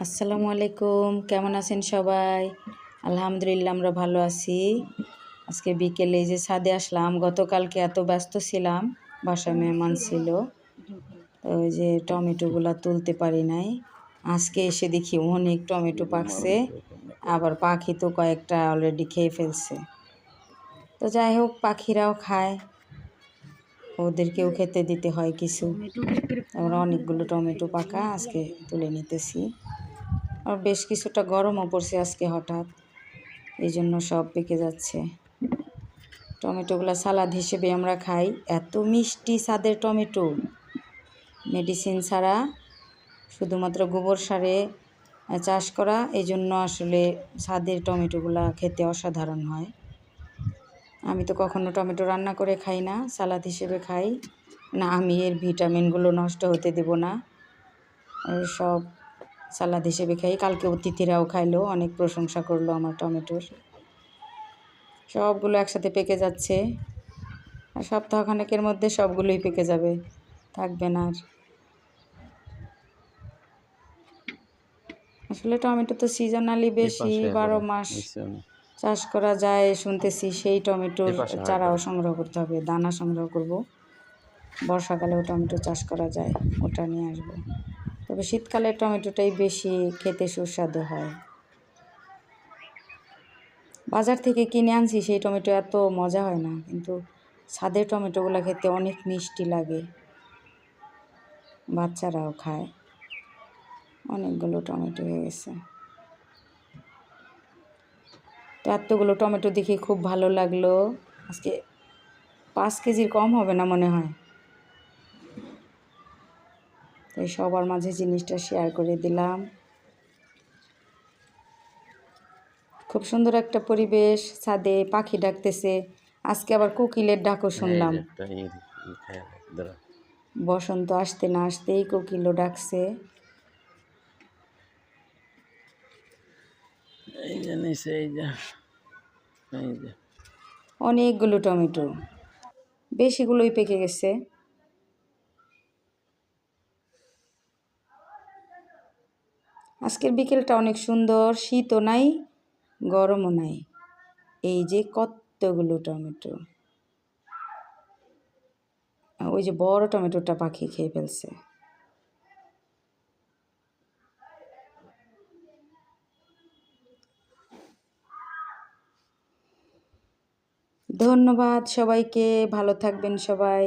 আসসালামু আলাইকুম, কেমন আছেন সবাই? আলহামদুলিল্লাহ আমরা ভালো আছি। আজকে বিকেলে এই যে ছাদে আসলাম। গতকালকে এত ব্যস্ত ছিলাম, বাসায় মেহমান ছিল, তো ওই যে টমেটোগুলা তুলতে পারি নাই। আজকে এসে দেখি অনেক টমেটো পাকছে, আবার পাখি তো কয়েকটা অলরেডি খেয়ে ফেলছে। তো যাই হোক, পাখিরাও খায়, ওদেরকেও খেতে দিতে হয় কিছু। আমরা অনেকগুলো টমেটো পাকা আজকে তুলে নিতেছি। আর বেশ কিছুটা গরমও পড়ছে আজকে হঠাৎ, এই জন্য সব পেকে যাচ্ছে। টমেটোগুলো সালাদ হিসেবে আমরা খাই। এত মিষ্টি স্বাদের টমেটো, মেডিসিন ছাড়া, শুধুমাত্র গোবর সারে চাষ করা, এই জন্য আসলে স্বাদের টমেটোগুলো খেতে অসাধারণ হয়। আমি তো কখনো টমেটো রান্না করে খাই না, সালাদ হিসেবে খাই না। আমি এর ভিটামিনগুলো নষ্ট হতে দেব না, সব সালাদ হিসেবে খাই। কালকে অতিথিরাও খাইলো, অনেক প্রশংসা করলো আমার টমেটোর। সবগুলো একসাথে পেকে যাচ্ছে, আর সপ্তাহখানেকের মধ্যে সবগুলোই পেকে যাবে, থাকবে না আর। আসলে টমেটো তো সিজনালি বেশি, 12 মাস চাষ করা যায় শুনতেছি। সেই টমেটোর চারাও সংগ্রহ করতে হবে, দানা সংগ্রহ করব। বর্ষাকালেও টমেটো চাষ করা যায়, ওটা নিয়ে আসবো। তবে শীতকালে টমেটোটাই বেশি খেতে সুস্বাদু হয়। বাজার থেকে কিনে আনছি সেই টমেটো এত মজা হয় না, কিন্তু ছাদের টমেটোগুলো খেতে অনেক মিষ্টি লাগে, বাচ্চারাও খায়। অনেকগুলো টমেটো হয়ে গেছে। তো এতগুলো টমেটো দেখে খুব ভালো লাগলো। আজকে 5 কেজির কম হবে না মনে হয়। তাই সবার মাঝে জিনিসটা শেয়ার করে দিলাম। খুব সুন্দর একটা পরিবেশ, ছাদে পাখি ডাকতেছে। আজকে আবার কোকিলের ডাকও শুনলাম। বসন্ত আসতে না আসতেই কোকিলও ডাকছে। অনেকগুলো টমেটো, বেশিগুলোই পেকে গেছে। আজকের বিকেলটা অনেক সুন্দর, শীতও নাই, গরমও নাই। এই যে কতগুলো টমেটো, ওই যে বড় টমেটোটা পাখি খেয়ে ফেলছে। ধন্যবাদ সবাইকে, ভালো থাকবেন সবাই।